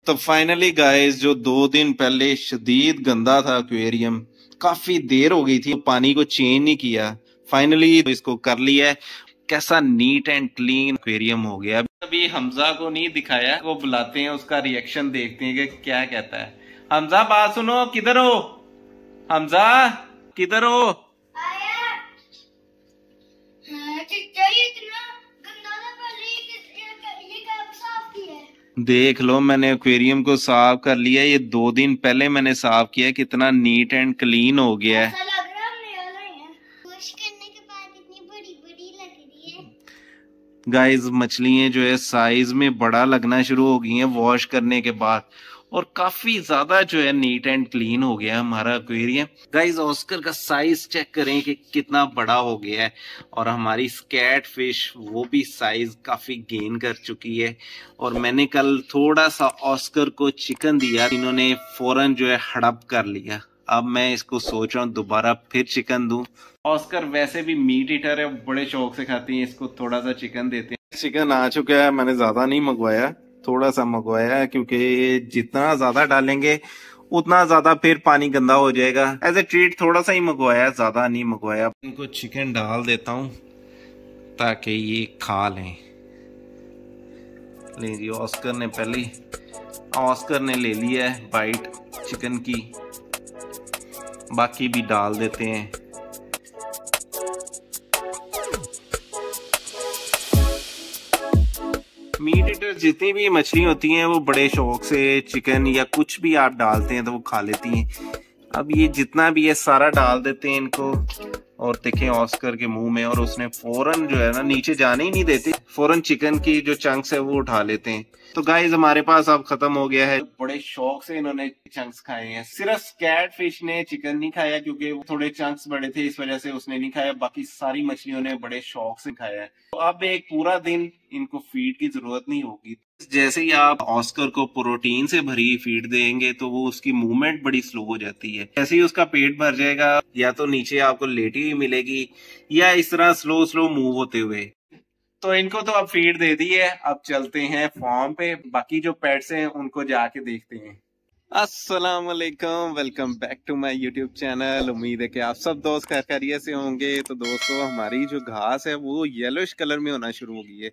तो finally guys, जो 2 दिन पहले शदीद गंदा था एक्वेरियम, काफी देर हो गई थी, पानी को चेंज नहीं किया। फाइनली तो इसको कर लिया है। कैसा नीट एंड क्लीन एक्वेरियम हो गया। अभी हमजा को नहीं दिखाया, वो बुलाते हैं, उसका रिएक्शन देखते हैं कि क्या कहता है। हमजा बात सुनो, किधर हो? हमजा किधर हो? देख लो, मैंने एक्वेरियम को साफ कर लिया। ये 2 दिन पहले मैंने साफ किया। कितना नीट एंड क्लीन हो गया है। वॉश करने के बाद इतनी बड़ी बड़ी लग रही है। गाइस, मछलियां जो है साइज में बड़ा लगना शुरू हो गई हैं वॉश करने के बाद, और काफी ज्यादा जो है नीट एंड क्लीन हो गया हमारा एक्वेरियम। गाइस, ऑस्कर का साइज चेक करें कि कितना बड़ा हो गया है, और हमारी स्कैट फिश वो भी साइज काफी गेन कर चुकी है। और मैंने कल थोड़ा सा ऑस्कर को चिकन दिया, इन्होंने फौरन जो है हड़प कर लिया। अब मैं इसको सोच रहा हूँ दोबारा फिर चिकन दूं। ऑस्कर वैसे भी मीट ईटर है, बड़े शौक से खाती है, इसको थोड़ा सा चिकन देते हैं। चिकन आ चुका है, मैंने ज्यादा नहीं मंगवाया, थोड़ा सा मंगवाया है, क्योंकि जितना ज्यादा डालेंगे उतना ज्यादा फिर पानी गंदा हो जाएगा। एज ए ट्रीट थोड़ा सा ही मंगवाया, ज्यादा नहीं मंगवाया। इनको चिकन डाल देता हूँ ताकि ये खा लें। लीजिए, ऑस्कर ने ले लिया है बाइट चिकन की, बाकी भी डाल देते हैं। मीट ईटर जितनी भी मछली होती हैं वो बड़े शौक से चिकन या कुछ भी आप डालते हैं तो वो खा लेती हैं। अब ये जितना भी है सारा डाल देते हैं इनको, और देखें ऑस्कर के मुंह में, और उसने फौरन जो है ना नीचे जाने ही नहीं देते, फौरन चिकन की जो चंक्स है वो उठा लेते हैं। तो गाइस, हमारे पास अब खत्म हो गया है। बड़े शौक से इन्होंने चंक्स खाए हैं। सिर्फ स्कैट फिश ने चिकन नहीं खाया, क्योंकि वो थोड़े चंक्स बड़े थे, इस वजह से उसने नहीं खाया। बाकी सारी मछलियों ने बड़े शौक से खाया है। तो अब एक पूरा दिन इनको फीड की जरूरत नहीं होगी। जैसे ही आप ऑस्कर को प्रोटीन से भरी फीड देंगे तो वो उसकी मूवमेंट बड़ी स्लो हो जाती है। जैसे ही उसका पेट भर जाएगा, या तो नीचे आपको लेटी हुई मिलेगी, या इस तरह स्लो स्लो मूव होते हुए। तो इनको तो अब फीड दे दी है, अब चलते हैं फार्म पे। बाकी जो पेट्स हैं उनको जाके देखते हैं। अस्सलाम वालेकुम, welcome back to my YouTube channel. उम्मीद है कि आप सब दोस्त खैरियत से होंगे। तो दोस्तों, हमारी जो घास है वो येलोइश कलर में होना शुरू हो गई है।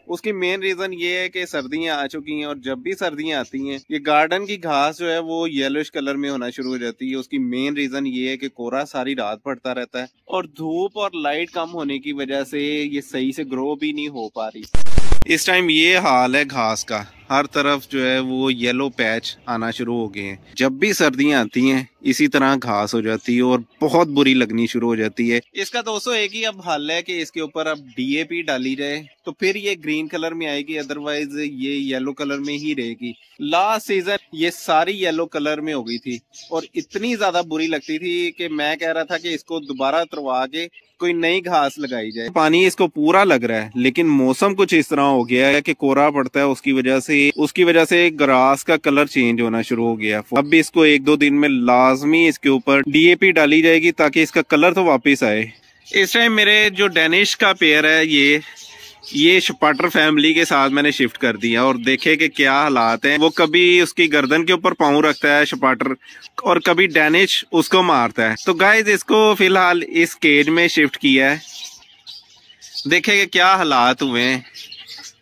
उसकी मेन रीजन ये है कि सर्दियां आ चुकी हैं, और जब भी सर्दियां आती हैं ये गार्डन की घास जो है वो येलोइश कलर में होना शुरू हो जाती है। उसकी मेन रीजन ये है कि कोहरा सारी रात पड़ता रहता है, और धूप और लाइट कम होने की वजह से ये सही से ग्रो भी नहीं हो पा रही। इस टाइम ये हाल है घास का, हर तरफ जो है वो येलो पैच आना शुरू हो गए हैं। जब भी सर्दियां आती हैं इसी तरह घास हो जाती है और बहुत बुरी लगनी शुरू हो जाती है। इसका दोस्तों एक ही अब हल है कि इसके ऊपर अब डीएपी डाली जाए, तो फिर ये ग्रीन कलर में आएगी, अदरवाइज ये येलो कलर में ही रहेगी। लास्ट सीजन ये सारी येलो कलर में हो गई थी, और इतनी ज्यादा बुरी लगती थी कि मैं कह रहा था कि इसको दोबारा उतरवा के कोई नई घास लगाई जाए। पानी इसको पूरा लग रहा है, लेकिन मौसम कुछ इस तरह हो गया है कि कोहरा पड़ता है, उसकी वजह से ग्रास का कलर चेंज होना शुरू हो गया। अब भी इसको 1-2 दिन में लाजमी इसके ऊपर डीएपी डाली जाएगी ताकि इसका कलर तो वापस आए। इस टाइम मेरे जो डेनिश का पेयर है ये शपाटर फैमिली के साथ मैंने शिफ्ट कर दिया, और देखे कि क्या हालात हैं। वो कभी उसकी गर्दन के ऊपर पाँव रखता है शपाटर, और कभी डेनिश उसको मारता है। तो गाइस, इसको फिलहाल इस केज में शिफ्ट किया है, देखे कि क्या हालात हुए हैं।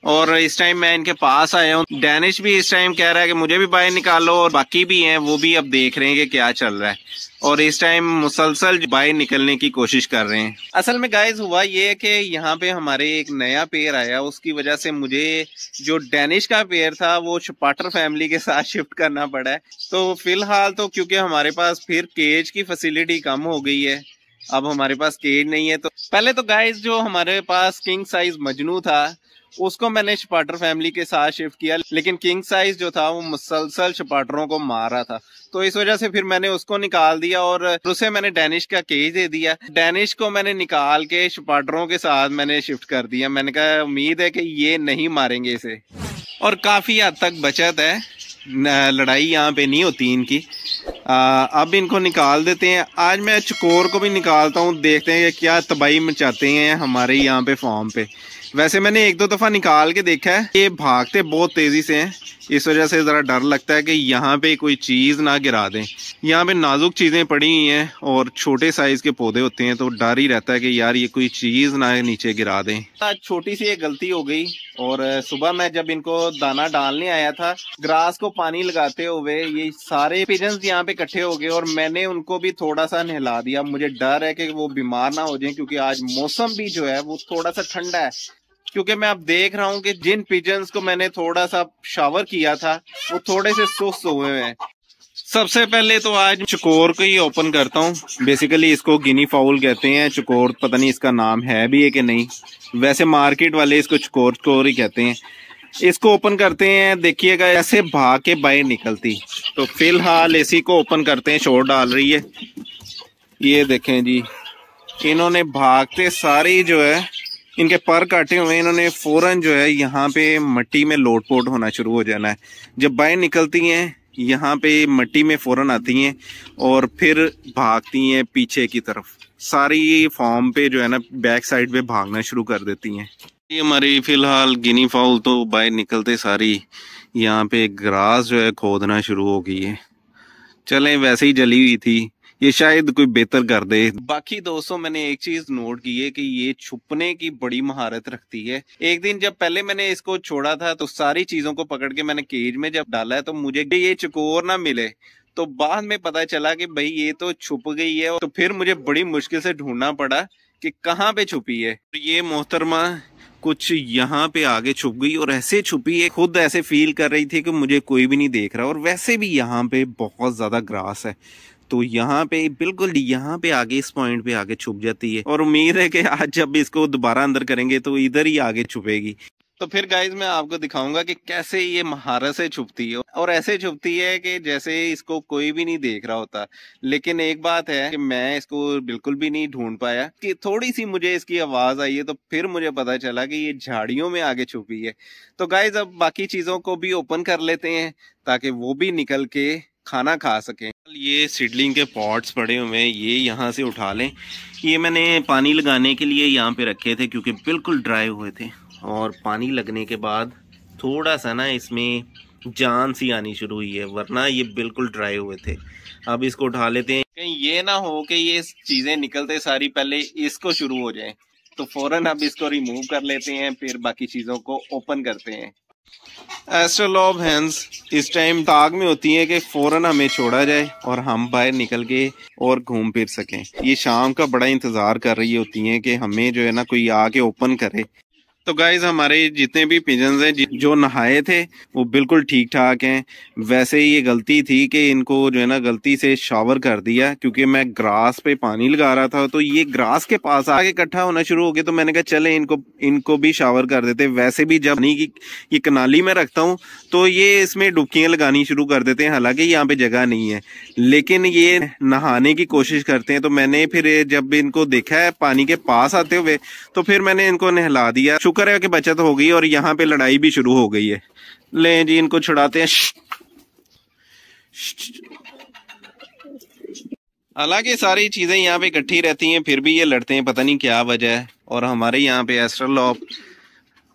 और इस टाइम मैं इनके पास आया हूँ। डेनिश भी इस टाइम कह रहा है कि मुझे भी बाहर निकालो, और बाकी भी हैं वो भी अब देख रहे हैं कि क्या चल रहा है, और इस टाइम मुसलसल बाहर निकलने की कोशिश कर रहे हैं। असल में गाइस हुआ ये है कि यहाँ पे हमारे एक नया पेयर आया, उसकी वजह से मुझे जो डेनिश का पेयर था वो शपाटर फैमिली के साथ शिफ्ट करना पड़ा है। तो फिलहाल तो क्योंकि हमारे पास फिर केज की फैसिलिटी कम हो गई है, अब हमारे पास केज नहीं है। तो पहले तो गाइस जो हमारे पास किंग साइज मजनू था उसको मैंने शपाटर फैमिली के साथ शिफ्ट किया, लेकिन किंग साइज जो था वो मुसलसल शपाटरों को मार रहा था, तो इस वजह से फिर मैंने उसको निकाल दिया, और उसे मैंने डेनिश का केज दे दिया। डेनिश को मैंने निकाल के शपाटरों के साथ मैंने शिफ्ट कर दिया। मैंने कहा उम्मीद है कि ये नहीं मारेंगे इसे, और काफी हद तक बचत है, लड़ाई यहाँ पे नहीं होती इनकी। अब इनको निकाल देते हैं। आज मैं चकोर को भी निकालता हूँ, देखते हैं कि क्या तबाही मचाते हैं हमारे यहाँ पे फार्म पे। वैसे मैंने एक दो दफा निकाल के देखा है, ये भागते बहुत तेजी से हैं, इस वजह से जरा डर लगता है कि यहाँ पे कोई चीज ना गिरा दें। यहाँ पे नाजुक चीजें पड़ी हुई हैं और छोटे साइज के पौधे होते हैं, तो डर ही रहता है कि यार ये कोई चीज ना नीचे गिरा दें। आज छोटी सी एक गलती हो गई, और सुबह मैं जब इनको दाना डालने आया था, ग्रास को पानी लगाते हुए ये सारे पिजन्स यहाँ पे इकट्ठे हो गए और मैंने उनको भी थोड़ा सा नहला दिया। मुझे डर है कि वो बीमार ना हो जाए, क्योंकि आज मौसम भी जो है वो थोड़ा सा ठंडा है। क्योंकि मैं अब देख रहा हूँ कि जिन पिजन्स को मैंने थोड़ा सा शावर किया था वो थोड़े से सुस्त हुए हैं। सबसे पहले तो आज चकोर को ही ओपन करता हूँ। बेसिकली इसको गिनी फाउल कहते हैं, चकोर पता नहीं इसका नाम है भी है कि नहीं, वैसे मार्केट वाले इसको चकोर ही कहते हैं। इसको ओपन करते हैं, देखिएगा ऐसे भाग के बाहर निकलती। तो फिलहाल इसी को ओपन करते हैं, शोर डाल रही है। ये देखें जी, इन्होंने भागते सारी जो है, इनके पर काटे हुए हैं, इन्होंने फौरन जो है यहाँ पे मट्टी में लोटपोट होना शुरू हो जाना है। जब बाहर निकलती हैं यहाँ पे मट्टी में फौरन आती हैं और फिर भागती हैं पीछे की तरफ, सारी फॉर्म पे जो है ना बैक साइड पे भागना शुरू कर देती हैं। ये हमारी फिलहाल गिनी फाउल तो बाहर निकलते सारी यहाँ पे ग्रास जो है खोदना शुरू हो गई है। चलें, वैसे ही जली हुई थी, ये शायद कोई बेहतर कर दे। बाकी दोस्तों मैंने एक चीज नोट की है कि ये छुपने की बड़ी महारत रखती है। एक दिन जब पहले मैंने इसको छोड़ा था तो सारी चीजों को पकड़ के मैंने केज में जब डाला है तो मुझे ये चकोर ना मिले, तो बाद में पता चला कि भाई ये तो छुप गई है। तो फिर मुझे बड़ी मुश्किल से ढूंढना पड़ा कि कहाँ पे छुपी है। ये मोहतरमा कुछ यहाँ पे आगे छुप गई और ऐसे छुपी है, खुद ऐसे फील कर रही थी कि मुझे कोई भी नहीं देख रहा। और वैसे भी यहाँ पे बहुत ज्यादा ग्रास है, तो यहाँ पे बिल्कुल यहाँ पे आगे इस पॉइंट पे आगे छुप जाती है। और उम्मीद है कि आज जब इसको दोबारा अंदर करेंगे तो इधर ही आगे छुपेगी। तो फिर गाइज मैं आपको दिखाऊंगा कि कैसे ये महारत से छुपती है, और ऐसे छुपती है कि जैसे इसको कोई भी नहीं देख रहा होता। लेकिन एक बात है कि मैं इसको बिल्कुल भी नहीं ढूंढ पाया, कि थोड़ी सी मुझे इसकी आवाज आई है तो फिर मुझे पता चला कि ये झाड़ियों में आगे छुपी है। तो गाइज अब बाकी चीजों को भी ओपन कर लेते हैं ताकि वो भी निकल के खाना खा सकें। ये सीडलिंग के पॉट्स पड़े हुए हैं, ये यहाँ से उठा लें। ये मैंने पानी लगाने के लिए यहाँ पे रखे थे क्योंकि बिल्कुल ड्राई हुए थे, और पानी लगने के बाद थोड़ा सा ना इसमें जान सी आनी शुरू हुई है, वरना ये बिल्कुल ड्राई हुए थे। अब इसको उठा लेते हैं, कहीं ये ना हो कि ये चीजें निकलते सारी पहले इसको शुरू हो जाए। तो फौरन अब इसको रिमूव कर लेते हैं, फिर बाकी चीजों को ओपन करते हैं। एस्ट्रोलॉब हैंड्स इस टाइम ताक में होती है कि फौरन हमें छोड़ा जाए और हम बाहर निकल के और घूम फिर सकें। ये शाम का बड़ा इंतजार कर रही होती हैं कि हमें जो है ना कोई आके ओपन करे। तो गाइज हमारे जितने भी पिजन्स हैं जो नहाए थे वो बिल्कुल ठीक ठाक हैं। वैसे ये गलती थी कि इनको जो है ना गलती से शावर कर दिया, क्योंकि मैं ग्रास पे पानी लगा रहा था तो ये ग्रास के पास आके इकट्ठा होना शुरू हो गया। तो मैंने कहा चले इनको भी शावर कर देते। वैसे भी जब पानी की ये कनाली में रखता हूँ तो ये इसमें डुबकियां लगानी शुरू कर देते हैं, हालांकि यहाँ पे जगह नहीं है, लेकिन ये नहाने की कोशिश करते हैं। तो मैंने फिर जब इनको देखा है पानी के पास आते हुए तो फिर मैंने इनको नहला दिया। शुक्र है कि बचत हो गई और यहाँ पे लड़ाई भी शुरू हो गई है। ले जी, इनको छुड़ाते हैं। हालांकि सारी चीजें यहाँ पे इकट्ठी रहती हैं फिर भी ये लड़ते हैं, पता नहीं क्या वजह है। और हमारे यहाँ पे एस्ट्रोलॉब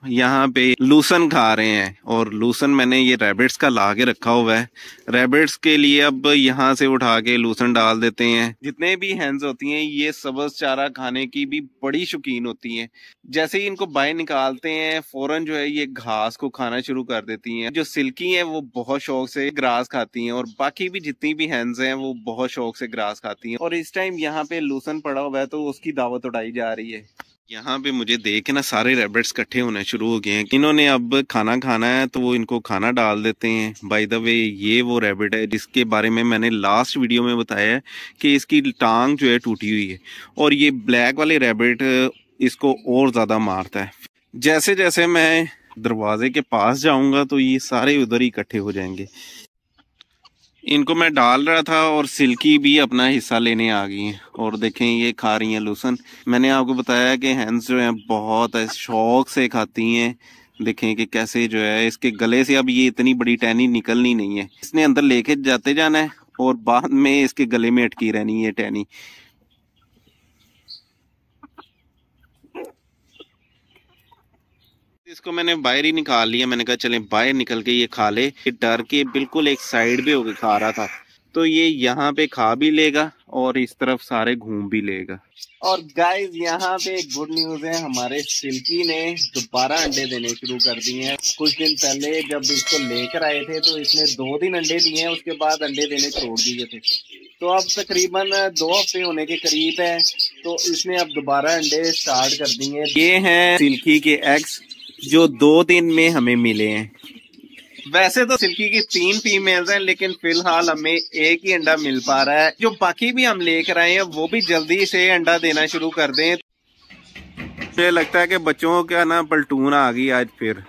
यहाँ पे लूसन खा रहे हैं, और लूसन मैंने ये रैबिट्स का ला के रखा हुआ है। रैबिट्स के लिए अब यहाँ से उठा के लूसन डाल देते हैं। जितने भी हैंस होती हैं ये सब्ज चारा खाने की भी बड़ी शौकीन होती हैं। जैसे ही इनको बाहर निकालते हैं फौरन जो है ये घास को खाना शुरू कर देती हैं। जो सिल्की हैं वो बहुत शौक से ग्रास खाती हैं, और बाकी भी जितनी भी हैंस हैं वो बहुत शौक से ग्रास खाती हैं। और इस टाइम यहाँ पे लूसन पड़ा हुआ है तो उसकी दावत उड़ाई जा रही है। यहाँ पे मुझे देख के ना सारे रैबिट्स इकट्ठे होने शुरू हो गए हैं। इन्होंने अब खाना खाना है तो वो इनको खाना डाल देते हैं। बाय द वे ये वो रैबिट है जिसके बारे में मैंने लास्ट वीडियो में बताया है कि इसकी टांग जो है टूटी हुई है, और ये ब्लैक वाले रैबिट इसको और ज्यादा मारता है। जैसे जैसे मैं दरवाजे के पास जाऊंगा तो ये सारे उधर ही इकट्ठे हो जाएंगे। इनको मैं डाल रहा था और सिल्की भी अपना हिस्सा लेने आ गई हैं, और देखें ये खा रही हैं लूसन। मैंने आपको बताया कि हैंस जो हैं बहुत शौक से खाती हैं। देखें कि कैसे जो है इसके गले से अब ये इतनी बड़ी टहनी निकलनी नहीं है, इसने अंदर लेके जाते जाना है और बाद में इसके गले में अटकी रहनी है टहनी। इसको मैंने बाहर ही निकाल लिया। मैंने कहा चलें बाहर निकल के ये खा ले। ये डर के बिल्कुल एक साइड पे होके खा रहा था, तो ये यहाँ पे खा भी लेगा और इस तरफ सारे घूम भी लेगा। और गाइस यहाँ पे एक गुड न्यूज है, हमारे सिल्की ने दोबारा अंडे देने शुरू कर दिए हैं। कुछ दिन पहले जब इसको लेकर आए थे तो इसने 2 दिन अंडे दिए हैं, उसके बाद अंडे देने छोड़ दिए थे। तो अब तकरीबन 2 हफ्ते होने के करीब है, तो इसने अब दोबारा अंडे स्टार्ट कर दिए हैं। ये हैं सिल्की के एग्स जो 2 दिन में हमें मिले हैं। वैसे तो सिल्की की 3 फीमेल्स हैं, लेकिन फिलहाल हमें एक ही अंडा मिल पा रहा है। जो बाकी भी हम लेकर आए हैं वो भी जल्दी से अंडा देना शुरू कर दें। मुझे लगता है कि बच्चों का ना पलटून आ गई आज फिर।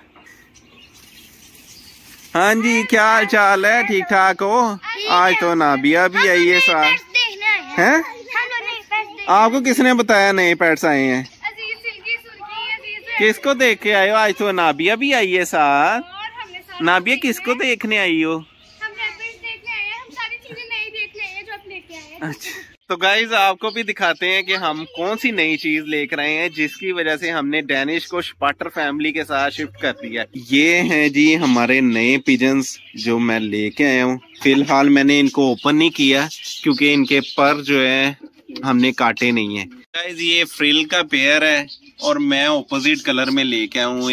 हाँ जी, क्या हाल चाल है? ठीक ठाक हो? आज तो नाबिया भी आई है साथ। हैं? आपको किसने बताया नए पेट्स आए हैं? किसको देख के आए हो? आज तो नाबिया भी आई है साथ। नाबिया किसको देखने आई हो? हम देखने आए हैं, हम सारी चीजें नई देखने आए हैं जो आप लेके आए हैं। अच्छा, तो गाइज आपको भी दिखाते हैं कि हम कौन सी नई चीज लेकर आए हैं जिसकी वजह से हमने डैनिश को स्पाटर फैमिली के साथ शिफ्ट कर दिया। ये हैं जी हमारे नए पिजन्स जो मैं लेके आया हूँ। फिलहाल मैंने इनको ओपन नहीं किया क्योंकि इनके पर जो है हमने काटे नहीं है। गाइज ये फ्रिल का पेयर है और मैं ऑपोजिट कलर में लेके आया हूँ।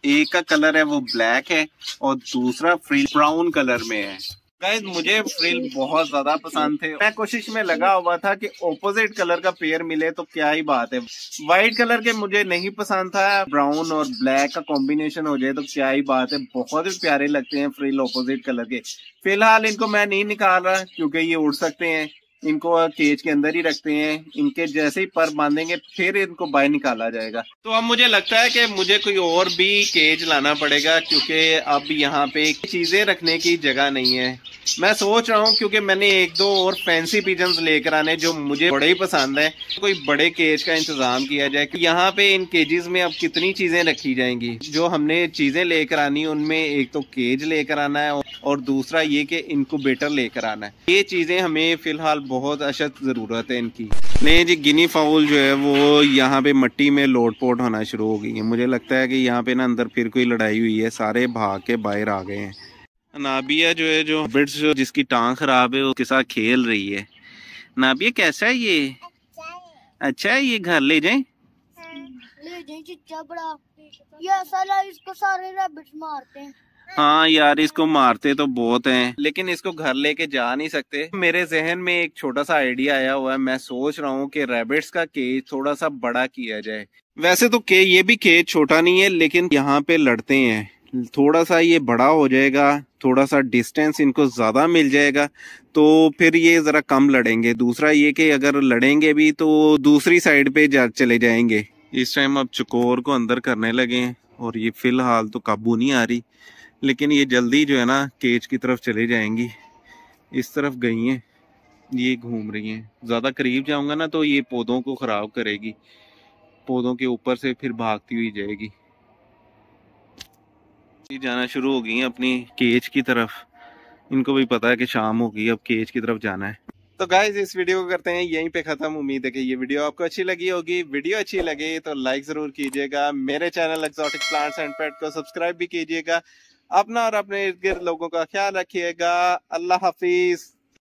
एक का कलर है वो ब्लैक है और दूसरा फ्रिल ब्राउन कलर में है। गाइस मुझे फ्रिल बहुत ज्यादा पसंद थे। मैं कोशिश में लगा हुआ था कि ऑपोजिट कलर का पेयर मिले तो क्या ही बात है। व्हाइट कलर के मुझे नहीं पसंद था, ब्राउन और ब्लैक का कॉम्बिनेशन हो जाए तो क्या ही बात है। बहुत ही प्यारे लगते हैं फ्रिल ऑपोजिट कलर के। फिलहाल इनको मैं नहीं निकाल रहा क्योंकि ये उड़ सकते हैं। इनको केज के अंदर ही रखते हैं। इनके जैसे ही पर बांधेंगे फिर इनको बाहर निकाला जाएगा। तो अब मुझे लगता है कि मुझे कोई और भी केज लाना पड़ेगा क्योंकि अब यहाँ पे चीजें रखने की जगह नहीं है। मैं सोच रहा हूँ क्योंकि मैंने 1-2 और फैंसी पिजन्स लेकर आने जो मुझे बड़े ही पसंद है। कोई बड़े केज का इंतजाम किया जाए। यहाँ पे इन केजेस में अब कितनी चीजें रखी जाएंगी। जो हमने चीजें लेकर आनी उनमें एक तो केज लेकर आना है और दूसरा ये कि इनक्यूबेटर लेकर आना है। ये चीजें हमें फिलहाल बहुत अशद जरूरत है इनकी। नहीं जी, गिनी फाउल जो है वो यहाँ पे मट्टी में लोटपोट होना शुरू हो गई है। मुझे लगता है कि यहाँ पे ना अंदर फिर कोई लड़ाई हुई है, सारे भाग के बाहर आ गए हैं। नाबिया जो है जो बिट्स जिसकी टांग खराब है उसके साथ खेल रही है। नाबिया कैसा है ये? अच्छा है, ये घर ले जाए। ले जाए चिच्चा बड़ा। ये साला इसको सारे रैबिट्स मारते हैं। हाँ यार, इसको मारते तो बहुत हैं, लेकिन इसको घर लेके जा नहीं सकते। मेरे जहन में एक छोटा सा आइडिया आया हुआ है। मैं सोच रहा हूँ कि रैबिट्स का केज थोड़ा सा बड़ा किया जाए। वैसे तो ये भी केज छोटा नहीं है, लेकिन यहाँ पे लड़ते हैं, थोड़ा सा ये बड़ा हो जाएगा, थोड़ा सा डिस्टेंस इनको ज्यादा मिल जाएगा तो फिर ये जरा कम लड़ेंगे। दूसरा ये कि अगर लड़ेंगे भी तो दूसरी साइड पे चले जाएंगे। इस टाइम अब चकोर को अंदर करने लगे हैं और ये फिलहाल तो काबू नहीं आ रही, लेकिन ये जल्दी जो है ना केज की तरफ चले जाएंगी। इस तरफ गई हैं, ये घूम रही हैं। ज़्यादा करीब जाऊंगा ना तो ये पौधों को ख़राब करेगी, पौधों के ऊपर से फिर भागती हुई जाएगी। ये जाना शुरू हो गई हैं अपनी केज की तरफ। इनको भी पता है कि शाम होगी, अब केज की तरफ जाना है। तो गाइज इस वीडियो को करते हैं यहीं पे खत्म। उम्मीद है कि ये वीडियो आपको अच्छी लगी होगी। वीडियो अच्छी लगे तो लाइक जरूर कीजिएगा। मेरे चैनल एक्सोटिक प्लांट्स एंड पेट को सब्सक्राइब भी कीजिएगा। अपना और अपने इर्द गिर्द लोगों का ख्याल रखिएगा। अल्लाह हाफिज।